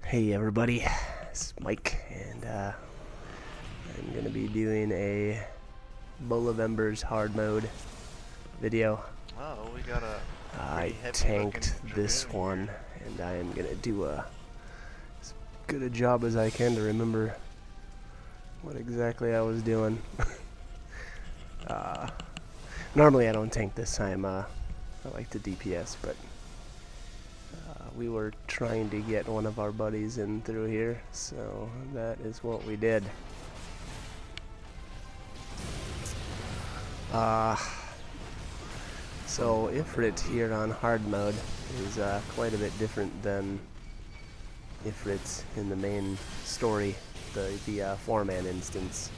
Hey everybody, this is Mike, and I'm going to be doing a Bowl of Embers hard mode video. Oh, we got a I pretty tanked heavy-looking this dragoon one, here. and I am going to do as good a job as I can to remember what exactly I was doing. Normally I don't tank this time, I like to DPS, but we were trying to get one of our buddies in through here, so that is what we did. So Ifrit here on hard mode is quite a bit different than Ifrit in the main story, the 4-man instance.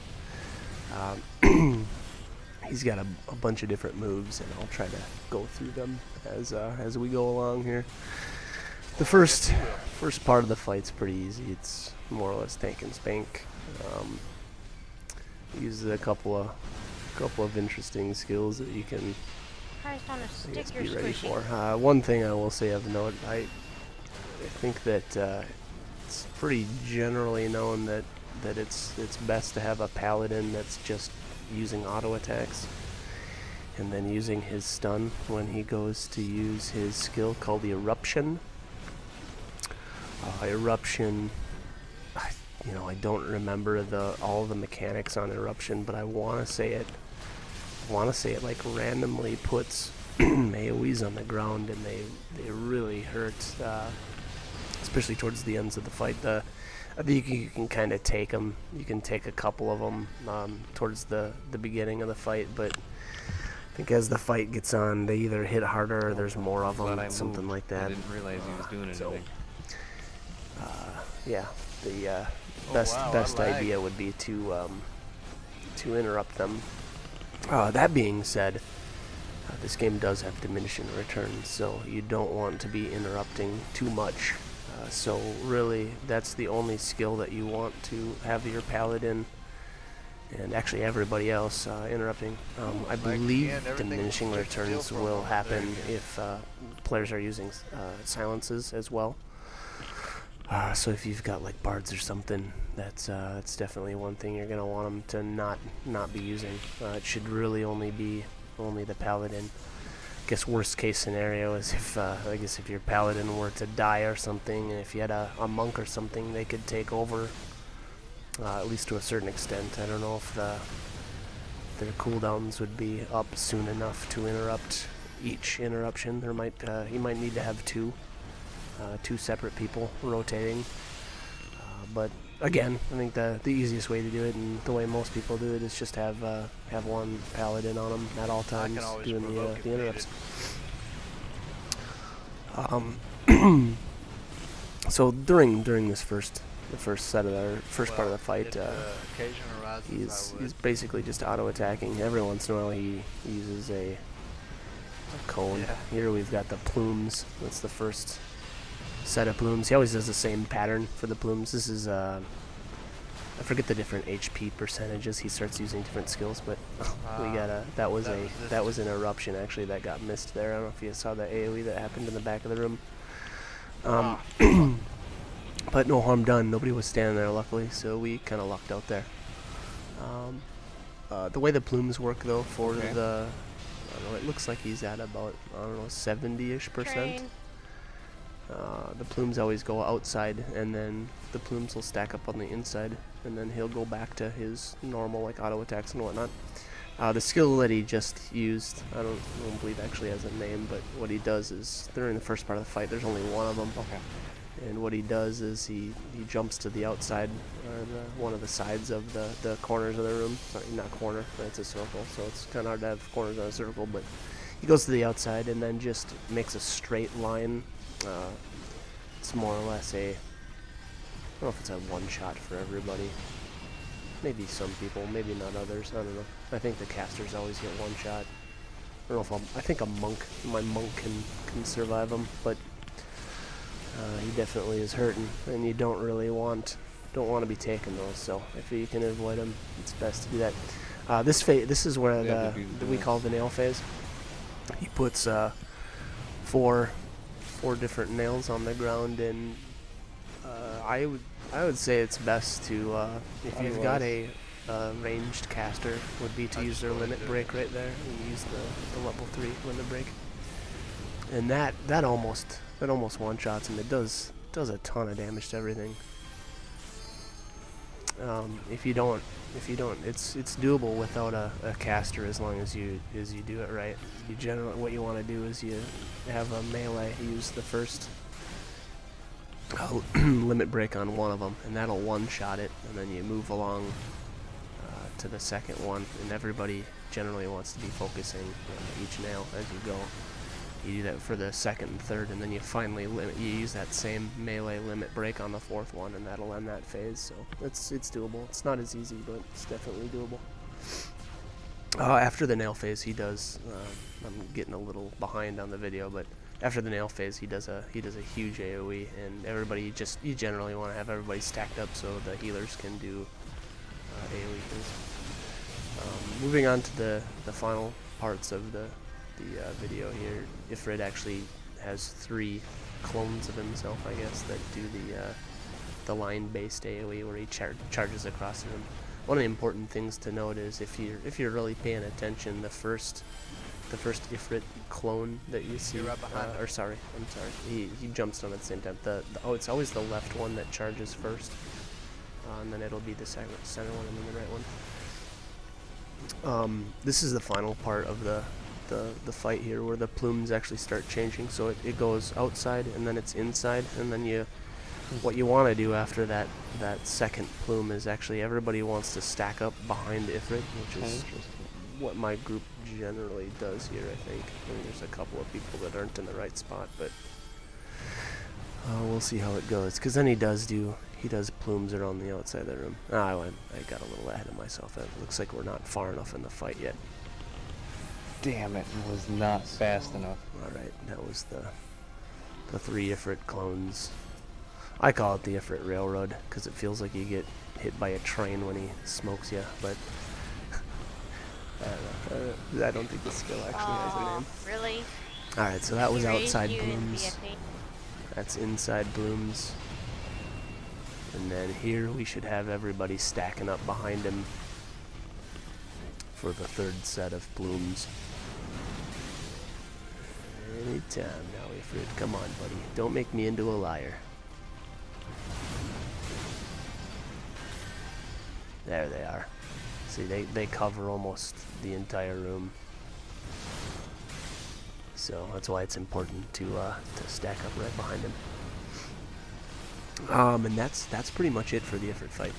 He's got a bunch of different moves, and I'll try to go through them as we go along here. The first part of the fight's pretty easy. It's more or less tank and spank. Uses a couple of interesting skills that you can, I guess, be ready for. One thing I will say of note, I think that it's pretty generally known that it's best to have a paladin that's just using auto attacks, and then using his stun when he goes to use his skill called the Eruption. Eruption, I don't remember all the mechanics on Eruption, but I want to say it like randomly puts AoEs on the ground, and they really hurt, especially towards the ends of the fight. I think you can kind of take them. You can take a couple of them towards the beginning of the fight, but I think as the fight gets on, they either hit harder or there's more of them, something like that. I didn't realize he was doing anything. Yeah, the best idea would be to interrupt them. That being said, this game does have diminishing returns, so you don't want to be interrupting too much. So really, that's the only skill that you want to have your paladin, and actually everybody else, interrupting. I believe diminishing returns will happen if players are using silences as well. So if you've got like bards or something, that's definitely one thing you're gonna want them to not be using. It should really only be the paladin. I guess worst case scenario is if if your paladin were to die or something, and if you had a monk or something, they could take over, at least to a certain extent. I don't know if their cooldowns would be up soon enough to interrupt each interruption. There might you might need to have two separate people rotating, but again, I think the easiest way to do it, and the way most people do it, is just have one paladin on them at all times doing the interrupts. So during this the first set of the first part of the fight, he's basically just auto attacking. Every once in a while he uses a cone. Yeah. Here we've got the plumes. That's the first set of plumes. He always does the same pattern for the plumes. This is I forget the different HP percentages. He starts using different skills, but we got that was an eruption actually that got missed there. I don't know if you saw the AoE that happened in the back of the room. But no harm done. Nobody was standing there, luckily, so we kind of lucked out there. The way the plumes work, though, for I don't know, it looks like he's at about 70-ish%. The plumes always go outside, and then the plumes will stack up on the inside, and then he'll go back to his normal like auto attacks and whatnot. The skill that he just used, I don't believe actually has a name, but what he does is, during the first part of the fight, there's only one of them. Okay. And what he does is he jumps to the outside, or one of the sides of the corners of the room. Sorry, not corner, but it's a circle, so it's kind of hard to have corners on a circle, but he goes to the outside and then just makes a straight line. It's more or less I don't know if it's a one-shot for everybody. Maybe some people, maybe not others. I don't know. I think the casters always get one shot. I don't know if I think my monk can survive him, but he definitely is hurting, and you don't want to be taking those. So if you can avoid them, it's best to do that. This is where we call the nail phase. He puts four different nails on the ground, and I would say it's best to if you've got a ranged caster, would be to use their limit break right there and use the level 3 limit break, and that almost one shots him. It does a ton of damage to everything. If you don't, it's doable without a caster as long as you do it right. You generally, what you want to do is you have a melee use the first limit break on one of them, and that'll one-shot it, and then you move along to the second one, and everybody generally wants to be focusing on each nail as you go. You do that for the second and third, and then you finally you use that same melee limit break on the fourth one, and that'll end that phase. So it's doable. It's not as easy, but it's definitely doable. After the nail phase, he does. I'm getting a little behind on the video, but after the nail phase, he does a huge AOE, and everybody you generally want to have everybody stacked up so the healers can do AOE things. Moving on to the final parts of the video here, Ifrit actually has 3 clones of himself, I guess, that do the line-based AOE where he charges across him. One of the important things to note is if you're really paying attention, the first Ifrit clone that you see, he jumps on at the same time. It's always the left one that charges first, and then it'll be the center one and then the right one. This is the final part of the fight here, where the plumes actually start changing. So it goes outside and then it's inside, and then what you want to do after that second plume is actually everybody wants to stack up behind Ifrit, which is what my group generally does here, I think. I mean, there's a couple of people that aren't in the right spot, but we'll see how it goes, because then he does plumes around the outside of the room. I got a little ahead of myself. It looks like we're not far enough in the fight yet. Damn it, it was not fast enough. Alright, that was the 3 Ifrit clones. I call it the Ifrit Railroad, because it feels like you get hit by a train when he smokes you, but I don't think the skill actually has a name. Really? Alright, so that was outside blooms. That's inside blooms. And then here we should have everybody stacking up behind him for the 3rd set of blooms. Anytime now, Ifrit. Come on, buddy. Don't make me into a liar. There they are. See, they cover almost the entire room. So that's why it's important to stack up right behind him. And that's pretty much it for the Ifrit fight.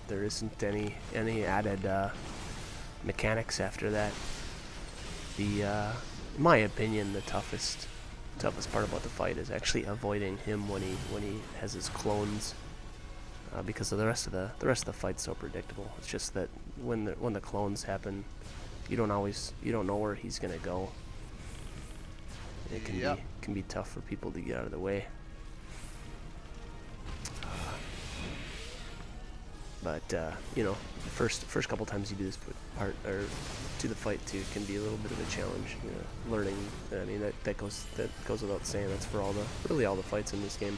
There isn't any added mechanics after that. In my opinion, the toughest part about the fight is actually avoiding him when he has his clones, because of the rest of the fight's so predictable. It's just that when the clones happen, you don't know where he's gonna go. It can be tough for people to get out of the way. But you know, first couple times you do this part or to the fight too can be a little bit of a challenge. You know, learning. I mean, that goes without saying. That's for really all the fights in this game.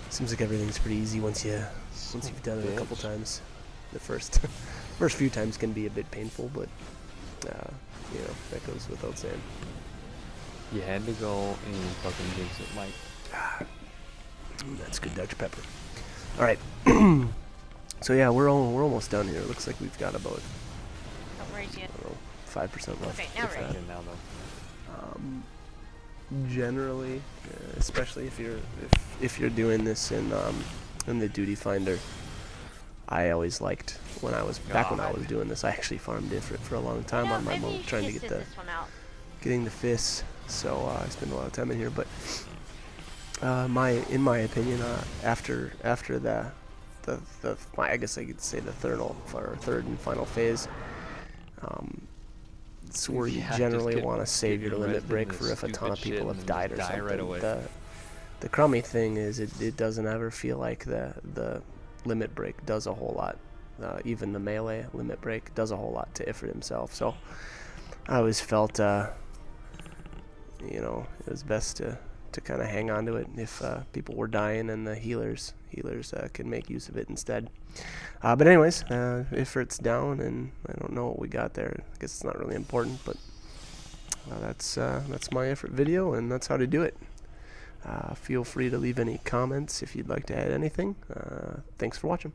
Seems like everything's pretty easy once you've done it a couple times. The first few times can be a bit painful, but you know, that goes without saying. You had to go and fucking jinx it, Mike. That's good Dr. Pepper. All right. So yeah, we're almost done here. It looks like we've got about 5% left. Okay, now we're ready. Now though. Generally, especially if you're doing this in the Duty Finder, I always liked when I was doing this. I actually farmed Ifrit for a long time on my mode, trying to get getting the fists. So I spend a lot of time in here, but in my opinion, after I guess I could say the third and final phase, it's where you generally want to save your limit break for if a ton of people have died or something. Right, the crummy thing is it doesn't ever feel like the limit break does a whole lot. Even the melee limit break does a whole lot to Ifrit himself. So I always felt you know, it was best to kind of hang on to it if people were dying, and the healers can make use of it instead. But anyways, Ifrit's down, and I don't know what we got there. I guess it's not really important, but that's my Ifrit video, and that's how to do it. Feel free to leave any comments if you'd like to add anything. Thanks for watching.